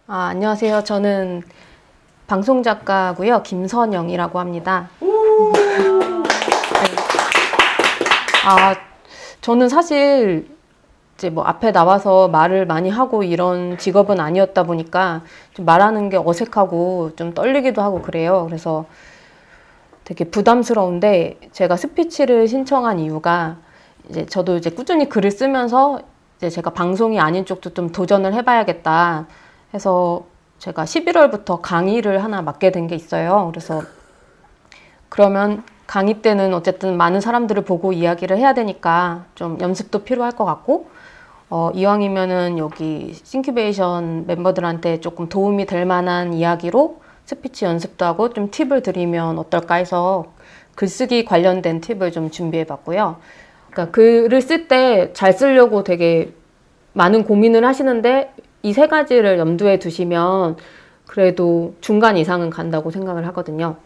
안녕하세요. 저는 방송작가고요. 김선영이라고 합니다. 네. 저는 사실 이제 뭐 앞에 나와서 말을 많이 하고 이런 직업은 아니었다 보니까 좀 말하는 게 어색하고 좀 떨리기도 하고 그래요. 그래서 되게 부담스러운데 제가 스피치를 신청한 이유가 이제 저도 이제 꾸준히 글을 쓰면서 이제 제가 방송이 아닌 쪽도 좀 도전을 해봐야겠다 해서 제가 11월부터 강의를 하나 맡게 된 게 있어요. 그래서 그러면 강의 때는 어쨌든 많은 사람들을 보고 이야기를 해야 되니까 좀 연습도 필요할 것 같고 이왕이면은 여기 싱큐베이션 멤버들한테 조금 도움이 될 만한 이야기로 스피치 연습도 하고 좀 팁을 드리면 어떨까 해서 글쓰기 관련된 팁을 좀 준비해 봤고요. 그러니까 글을 쓸 때 잘 쓰려고 되게 많은 고민을 하시는데 이 세 가지를 염두에 두시면 그래도 중간 이상은 간다고 생각을 하거든요.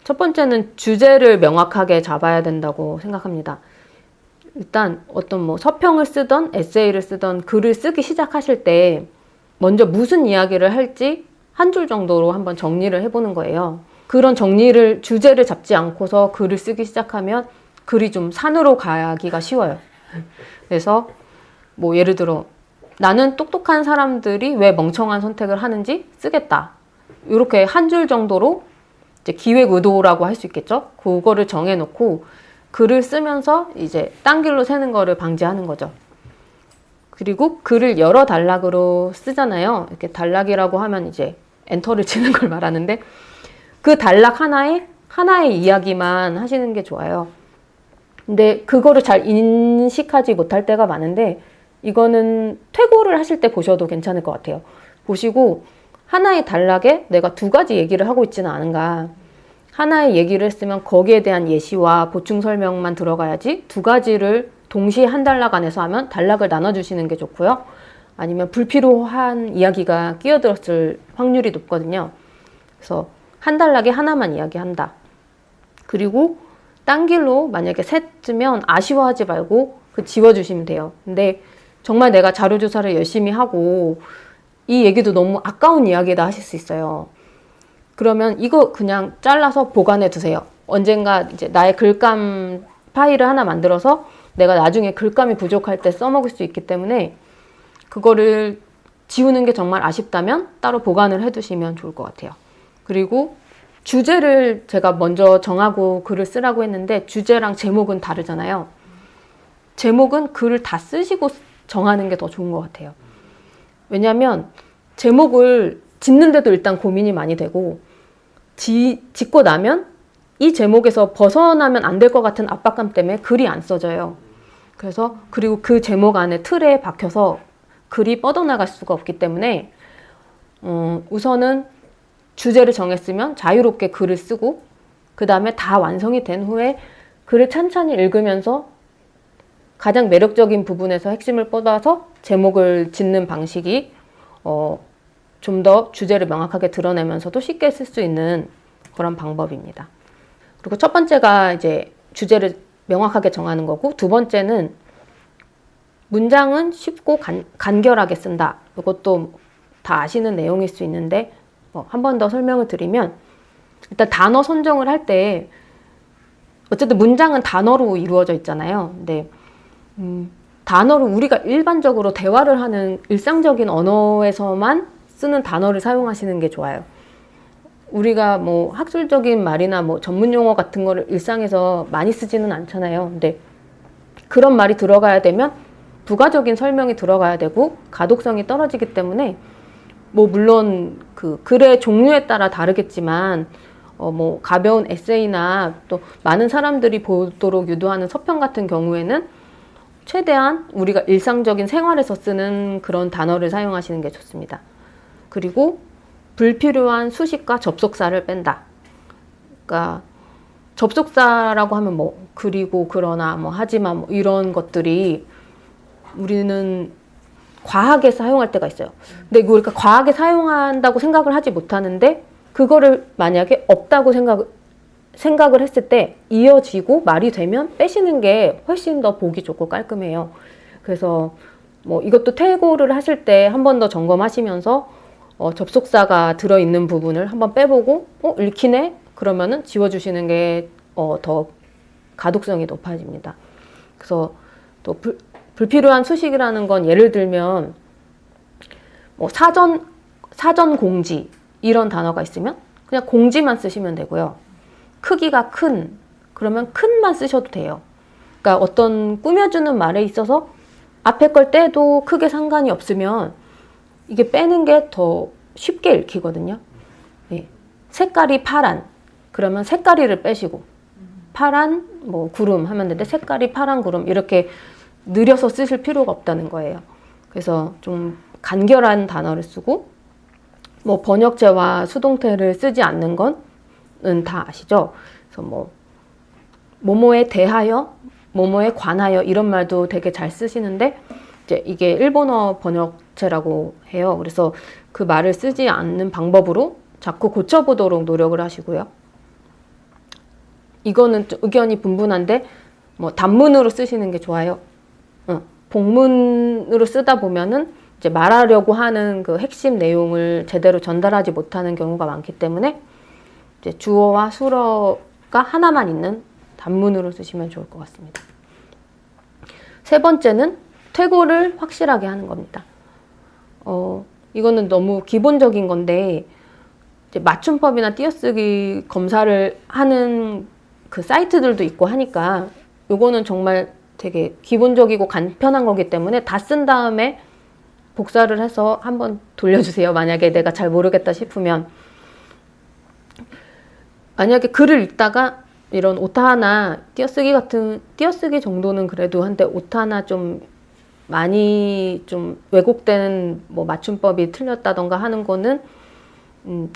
첫 번째는 주제를 명확하게 잡아야 된다고 생각합니다. 일단 어떤 뭐 서평을 쓰던 에세이를 쓰던 글을 쓰기 시작하실 때 먼저 무슨 이야기를 할지 한 줄 정도로 한번 정리를 해보는 거예요. 그런 정리를, 주제를 잡지 않고서 글을 쓰기 시작하면 글이 좀 산으로 가기가 쉬워요. 그래서 뭐 예를 들어 나는 똑똑한 사람들이 왜 멍청한 선택을 하는지 쓰겠다. 이렇게 한 줄 정도로 이제 기획 의도라고 할 수 있겠죠? 그거를 정해놓고 글을 쓰면서 이제 딴 길로 새는 거를 방지하는 거죠. 그리고 글을 여러 단락으로 쓰잖아요. 이렇게 단락이라고 하면 이제 엔터를 치는 걸 말하는데 그 단락 하나의 이야기만 하시는 게 좋아요. 근데 그거를 잘 인식하지 못할 때가 많은데 이거는 퇴고를 하실 때 보셔도 괜찮을 것 같아요. 보시고 하나의 단락에 내가 두 가지 얘기를 하고 있지는 않은가. 하나의 얘기를 했으면 거기에 대한 예시와 보충 설명만 들어가야지 두 가지를 동시에 한 단락 안에서 하면 단락을 나눠주시는 게 좋고요. 아니면 불필요한 이야기가 끼어들었을 확률이 높거든요. 그래서 한 단락에 하나만 이야기한다. 그리고 딴 길로 만약에 셋으면 아쉬워하지 말고 그 지워주시면 돼요. 근데 정말 내가 자료조사를 열심히 하고 이 얘기도 너무 아까운 이야기다 하실 수 있어요. 그러면 이거 그냥 잘라서 보관해 두세요. 언젠가 이제 나의 글감 파일을 하나 만들어서 내가 나중에 글감이 부족할 때 써먹을 수 있기 때문에 그거를 지우는 게 정말 아쉽다면 따로 보관을 해두시면 좋을 것 같아요. 그리고 주제를 제가 먼저 정하고 글을 쓰라고 했는데 주제랑 제목은 다르잖아요. 제목은 글을 다 쓰시고 정하는 게 더 좋은 것 같아요. 왜냐하면 제목을 짓는데도 일단 고민이 많이 되고 짓고 나면 이 제목에서 벗어나면 안 될 것 같은 압박감 때문에 글이 안 써져요. 그래서 그리고 그 제목 안에 틀에 박혀서 글이 뻗어나갈 수가 없기 때문에 우선은 주제를 정했으면 자유롭게 글을 쓰고 그 다음에 다 완성이 된 후에 글을 찬찬히 읽으면서 가장 매력적인 부분에서 핵심을 뽑아서 제목을 짓는 방식이 좀 더 주제를 명확하게 드러내면서도 쉽게 쓸 수 있는 그런 방법입니다. 그리고 첫 번째가 이제 주제를 명확하게 정하는 거고 두 번째는 문장은 쉽고 간결하게 쓴다. 이것도 다 아시는 내용일 수 있는데 한 번 더 설명을 드리면 일단 단어 선정을 할 때 어쨌든 문장은 단어로 이루어져 있잖아요. 근데 단어를 우리가 일반적으로 대화를 하는 일상적인 언어에서만 쓰는 단어를 사용하시는 게 좋아요. 우리가 뭐 학술적인 말이나 뭐 전문 용어 같은 거를 일상에서 많이 쓰지는 않잖아요. 근데 그런 말이 들어가야 되면 부가적인 설명이 들어가야 되고 가독성이 떨어지기 때문에 뭐 물론 그 글의 종류에 따라 다르겠지만 뭐 가벼운 에세이나 또 많은 사람들이 보도록 유도하는 서평 같은 경우에는 최대한 우리가 일상적인 생활에서 쓰는 그런 단어를 사용하시는 게 좋습니다. 그리고 불필요한 수식과 접속사를 뺀다. 그러니까 접속사라고 하면 뭐 그리고 그러나 뭐 하지만 뭐 이런 것들이 우리는 과하게 사용할 때가 있어요. 근데 이거 우리가 과하게 사용한다고 생각을 하지 못하는데 그거를 만약에 없다고 생각을 했을 때 이어지고 말이 되면 빼시는 게 훨씬 더 보기 좋고 깔끔해요. 그래서 뭐 이것도 퇴고를 하실 때 한 번 더 점검하시면서 접속사가 들어있는 부분을 한번 빼보고 읽히네? 그러면은 지워주시는 게 더 가독성이 높아집니다. 그래서 또 불필요한 수식이라는 건 예를 들면 뭐 사전 공지 이런 단어가 있으면 그냥 공지만 쓰시면 되고요. 크기가 큰 그러면 큰만 쓰셔도 돼요. 그러니까 어떤 꾸며주는 말에 있어서 앞에 걸 떼도 크게 상관이 없으면 이게 빼는 게 더 쉽게 읽히거든요. 예. 색깔이 파란 그러면 색깔이를 빼시고 파란 뭐 구름 하면 되는데 색깔이 파란 구름 이렇게 느려서 쓰실 필요가 없다는 거예요. 그래서 좀 간결한 단어를 쓰고 뭐 번역체와 수동태를 쓰지 않는 건은 다 아시죠? 그래서 뭐 뭐뭐에 대하여, 뭐뭐에 관하여 이런 말도 되게 잘 쓰시는데 이제 이게 일본어 번역체라고 해요. 그래서 그 말을 쓰지 않는 방법으로 자꾸 고쳐보도록 노력을 하시고요. 이거는 좀 의견이 분분한데 뭐 단문으로 쓰시는 게 좋아요. 복문으로 쓰다 보면은 이제 말하려고 하는 그 핵심 내용을 제대로 전달하지 못하는 경우가 많기 때문에 이제 주어와 수어가 하나만 있는 단문으로 쓰시면 좋을 것 같습니다. 세 번째는 퇴고를 확실하게 하는 겁니다. 이거는 너무 기본적인 건데 이제 맞춤법이나 띄어쓰기 검사를 하는 그 사이트들도 있고 하니까 요거는 정말 되게 기본적이고 간편한 거기 때문에 다 쓴 다음에 복사를 해서 한번 돌려주세요. 만약에 내가 잘 모르겠다 싶으면. 만약에 글을 읽다가 이런 오타나 띄어쓰기 정도는 그래도 한데 오타나 좀 많이 좀 왜곡된 뭐 맞춤법이 틀렸다던가 하는 거는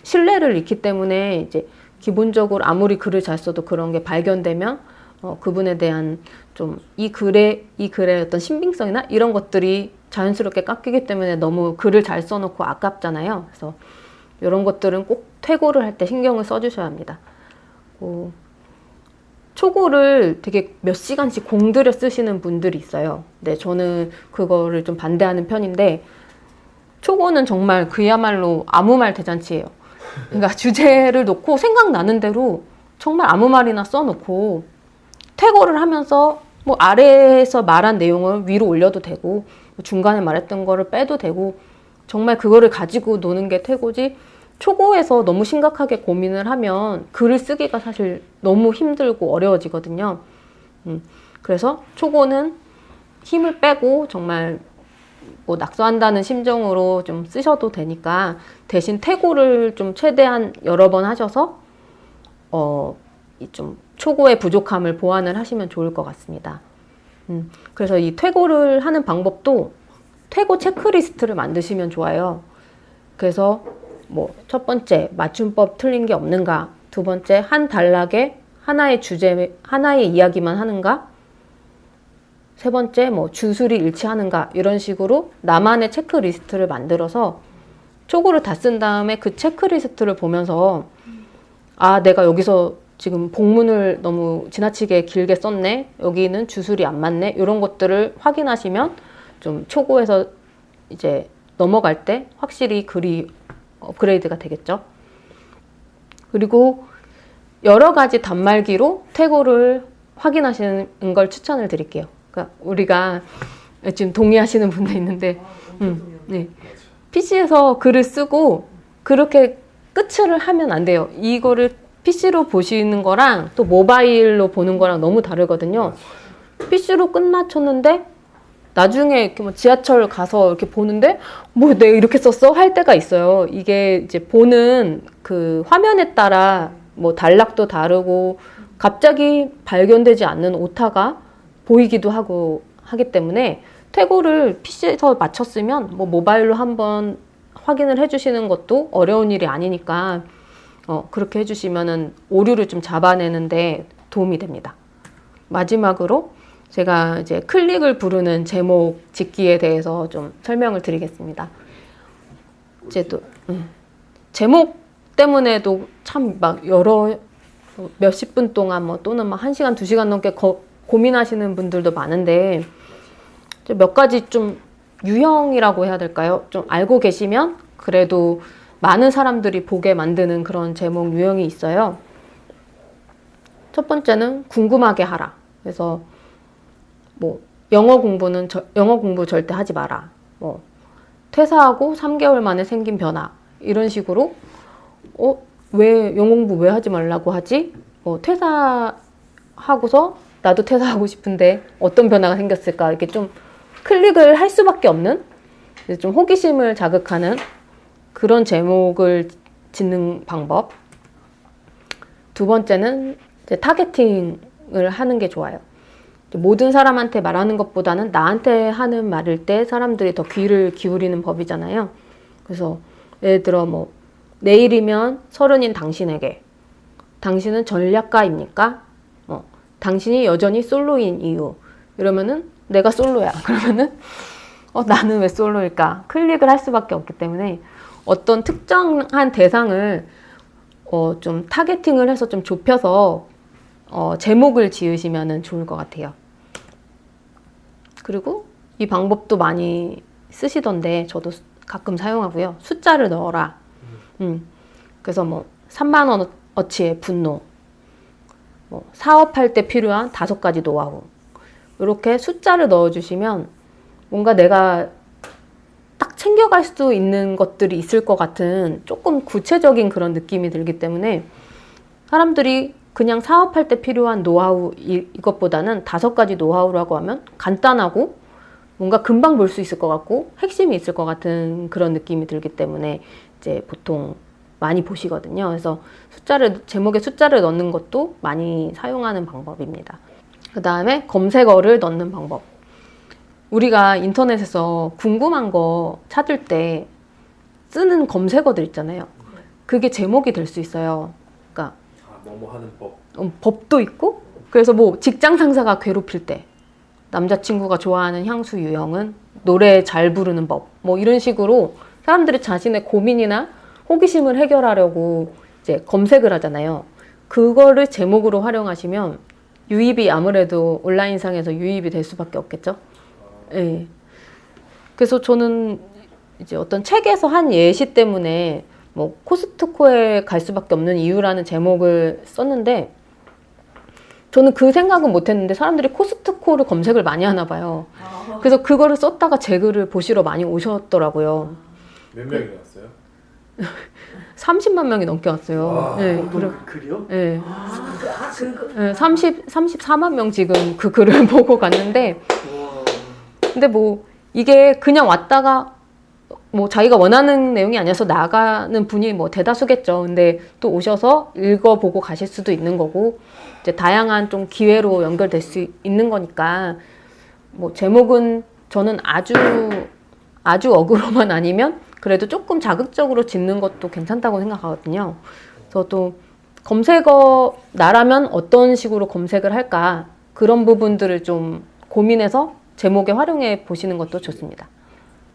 신뢰를 잃기 때문에 이제 기본적으로 아무리 글을 잘 써도 그런 게 발견되면 그분에 대한 좀 이 글의 어떤 신빙성이나 이런 것들이 자연스럽게 깎이기 때문에 너무 글을 잘 써놓고 아깝잖아요. 그래서 이런 것들은 꼭 퇴고를 할 때 신경을 써주셔야 합니다. 초고를 되게 몇 시간씩 공들여 쓰시는 분들이 있어요. 근데 저는 그거를 좀 반대하는 편인데 초고는 정말 그야말로 아무 말 대잔치예요. 그러니까 주제를 놓고 생각나는 대로 정말 아무 말이나 써놓고 퇴고를 하면서 뭐 아래에서 말한 내용을 위로 올려도 되고 중간에 말했던 거를 빼도 되고 정말 그거를 가지고 노는 게 퇴고지 초고에서 너무 심각하게 고민을 하면 글을 쓰기가 사실 너무 힘들고 어려워지거든요. 그래서 초고는 힘을 빼고 정말 뭐 낙서한다는 심정으로 좀 쓰셔도 되니까 대신 퇴고를 좀 최대한 여러 번 하셔서 좀 초고의 부족함을 보완을 하시면 좋을 것 같습니다. 그래서 이 퇴고를 하는 방법도 퇴고 체크리스트를 만드시면 좋아요. 그래서 뭐 첫 번째 맞춤법 틀린 게 없는가, 두 번째 한 단락에 하나의 주제, 하나의 이야기만 하는가, 세 번째 뭐 주술이 일치하는가 이런 식으로 나만의 체크리스트를 만들어서 초고를 다 쓴 다음에 그 체크리스트를 보면서 아 내가 여기서 지금 복문을 너무 지나치게 길게 썼네, 여기는 주술이 안 맞네, 이런 것들을 확인하시면 좀 초고에서 이제 넘어갈 때 확실히 글이 업그레이드가 되겠죠. 그리고 여러 가지 단말기로 퇴고를 확인하시는 걸 추천을 드릴게요. 그러니까 우리가 지금 동의하시는 분도 있는데 네. PC에서 글을 쓰고 그렇게 끝을 하면 안 돼요. 이거를 PC로 보시는 거랑 또 모바일로 보는 거랑 너무 다르거든요. PC로 끝마쳤는데 나중에 이렇게 뭐 지하철 가서 이렇게 보는데 뭐 내가 이렇게 썼어? 할 때가 있어요. 이게 이제 보는 그 화면에 따라 뭐 단락도 다르고 갑자기 발견되지 않는 오타가 보이기도 하고 하기 때문에 퇴고를 PC에서 마쳤으면 뭐 모바일로 한번 확인을 해주시는 것도 어려운 일이 아니니까 그렇게 해주시면은 오류를 좀 잡아내는데 도움이 됩니다. 마지막으로 제가 이제 클릭을 부르는 제목 짓기에 대해서 좀 설명을 드리겠습니다. 이제 또 제목 때문에도 참 막 여러 몇십 분 동안 뭐 또는 막 1시간, 2시간 넘게 고민하시는 분들도 많은데 몇 가지 좀 유형이라고 해야 될까요? 좀 알고 계시면 그래도 많은 사람들이 보게 만드는 그런 제목 유형이 있어요. 첫 번째는 궁금하게 하라. 그래서 뭐 영어 공부 절대 하지 마라. 뭐 퇴사하고 3개월 만에 생긴 변화 이런 식으로 왜 영어 공부 왜 하지 말라고 하지? 퇴사하고서 나도 퇴사하고 싶은데 어떤 변화가 생겼을까? 이렇게 좀 클릭을 할 수밖에 없는 좀 호기심을 자극하는 그런 제목을 짓는 방법. 두 번째는 이제 타겟팅을 하는 게 좋아요. 모든 사람한테 말하는 것보다는 나한테 하는 말일 때 사람들이 더 귀를 기울이는 법이잖아요. 그래서 예를 들어 뭐 내일이면 30인 당신에게 당신은 전략가입니까? 당신이 여전히 솔로인 이유. 이러면은 내가 솔로야. 그러면은 나는 왜 솔로일까? 클릭을 할 수밖에 없기 때문에 어떤 특정한 대상을 좀 타겟팅을 해서 좀 좁혀서 제목을 지으시면 좋을 것 같아요. 그리고 이 방법도 많이 쓰시던데 저도 가끔 사용하고요. 숫자를 넣어라. 그래서 뭐 3만 원어치의 분노, 뭐 사업할 때 필요한 5가지 노하우. 이렇게 숫자를 넣어주시면 뭔가 내가 딱 챙겨갈 수 있는 것들이 있을 것 같은 조금 구체적인 그런 느낌이 들기 때문에 사람들이 그냥 사업할 때 필요한 노하우 이것보다는 5가지 노하우라고 하면 간단하고 뭔가 금방 볼 수 있을 것 같고 핵심이 있을 것 같은 그런 느낌이 들기 때문에 이제 보통 많이 보시거든요. 그래서 제목에 숫자를 넣는 것도 많이 사용하는 방법입니다. 그 다음에 검색어를 넣는 방법. 우리가 인터넷에서 궁금한 거 찾을 때 쓰는 검색어들 있잖아요. 그게 제목이 될 수 있어요. 그러니까 뭐뭐 하는 법. 법도 있고, 그래서 뭐 직장 상사가 괴롭힐 때 남자친구가 좋아하는 향수 유형은 노래 잘 부르는 법, 뭐 이런 식으로 사람들이 자신의 고민이나 호기심을 해결하려고 이제 검색을 하잖아요. 그거를 제목으로 활용하시면 유입이 아무래도 온라인상에서 유입이 될 수밖에 없겠죠. 네. 그래서 저는 이제 어떤 책에서 한 예시 때문에 뭐 코스트코에 갈 수밖에 없는 이유라는 제목을 썼는데 저는 그 생각은 못했는데 사람들이 코스트코를 검색을 많이 하나 봐요. 그래서 그거를 썼다가 제 글을 보시러 많이 오셨더라고요. 몇 명이 왔어요? 30만 명이 넘게 왔어요. 와, 네, 글이요? 네. 네, 34만 명 지금 그 글을 보고 갔는데 근데 뭐 이게 그냥 왔다가 뭐 자기가 원하는 내용이 아니어서 나가는 분이 뭐 대다수겠죠. 근데 또 오셔서 읽어보고 가실 수도 있는 거고 이제 다양한 좀 기회로 연결될 수 있는 거니까 뭐 제목은 저는 아주 어그로만 아니면 그래도 조금 자극적으로 짓는 것도 괜찮다고 생각하거든요. 저도 검색어 나라면 어떤 식으로 검색을 할까 그런 부분들을 좀 고민해서 제목에 활용해 보시는 것도 좋습니다.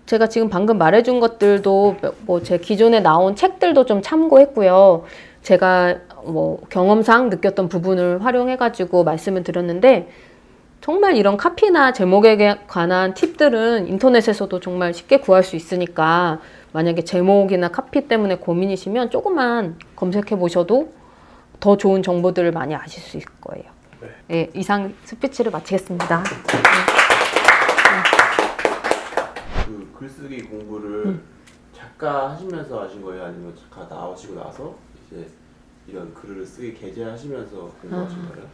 제가 지금 방금 말해준 것들도 뭐 제 기존에 나온 책들도 좀 참고했고요. 제가 뭐 경험상 느꼈던 부분을 활용해가지고 말씀을 드렸는데 정말 이런 카피나 제목에 관한 팁들은 인터넷에서도 정말 쉽게 구할 수 있으니까 만약에 제목이나 카피 때문에 고민이시면 조금만 검색해 보셔도 더 좋은 정보들을 많이 아실 수 있을 거예요. 네, 이상 스피치를 마치겠습니다. 그 글쓰기 공부를 작가 하시면서 하신 거예요? 아니면 작가 나오시고 나서 이제 이런 글을 쓰기 개제하시면서 공부하신 거예요?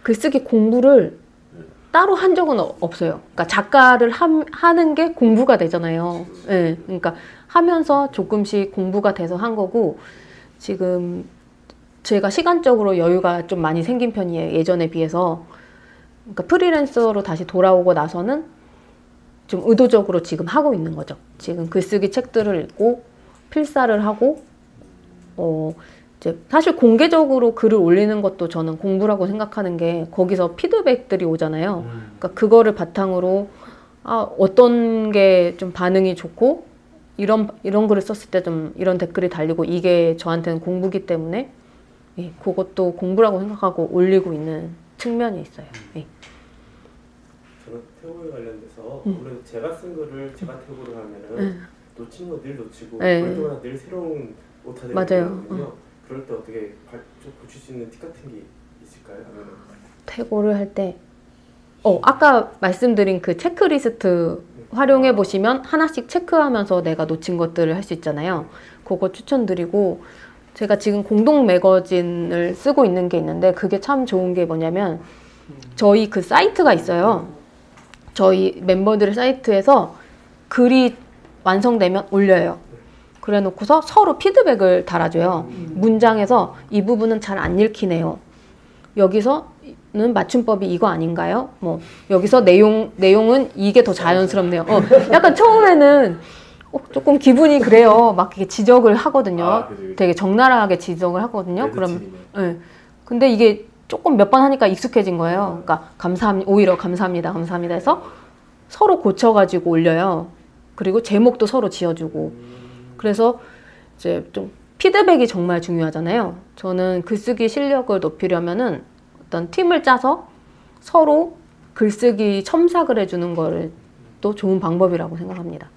글쓰기 공부를 따로 한 적은 없어요. 그러니까 작가를 하는 게 공부가 되잖아요. 네, 그러니까 하면서 조금씩 공부가 돼서 한 거고 지금 제가 시간적으로 여유가 좀 많이 생긴 편이에요. 예전에 비해서. 그러니까 프리랜서로 다시 돌아오고 나서는 좀 의도적으로 지금 하고 있는 거죠. 지금 글쓰기 책들을 읽고 필사를 하고 이제 사실 공개적으로 글을 올리는 것도 저는 공부라고 생각하는 게 거기서 피드백들이 오잖아요. 그러니까 그거를 바탕으로 어떤 게 좀 반응이 좋고 이런 글을 썼을 때 좀 이런 댓글이 달리고 이게 저한테는 공부기 때문에 예, 그것도 공부라고 생각하고 올리고 있는 측면이 있어요. 예. 저는 태국에 관련돼서 아무래도 제가 쓴 글을 제가 태국으로 하면은 놓치는 거 늘 놓치고 네. 오랫동안 늘 새로운 오타들이 맞아요. 있거든요. 그럴 때 어떻게 좀 고칠 수 있는 팁 같은 게 있을까요? 아니면 퇴고를 할 때, 아까 말씀드린 그 체크리스트 활용해 보시면 하나씩 체크하면서 내가 놓친 것들을 할 수 있잖아요. 그거 추천드리고, 제가 지금 공동 매거진을 쓰고 있는 게 있는데 그게 참 좋은 게 뭐냐면 저희 그 사이트가 있어요. 저희 멤버들의 사이트에서 글이 완성되면 올려요. 그래 놓고서 서로 피드백을 달아줘요. 문장에서 이 부분은 잘 안 읽히네요. 여기서는 맞춤법이 이거 아닌가요? 뭐 여기서 내용은 이게 더 자연스럽네요. 약간 처음에는 조금 기분이 그래요. 막 이렇게 지적을 하거든요. 그죠. 되게 적나라하게 지적을 하거든요. 그럼 레드팀이네. 네. 근데 이게 조금 몇 번 하니까 익숙해진 거예요. 그러니까 오히려 감사합니다 해서 서로 고쳐가지고 올려요. 그리고 제목도 서로 지어주고. 그래서 이제 좀 피드백이 정말 중요하잖아요. 저는 글쓰기 실력을 높이려면은 어떤 팀을 짜서 서로 글쓰기 첨삭을 해주는 거를 또 좋은 방법이라고 생각합니다.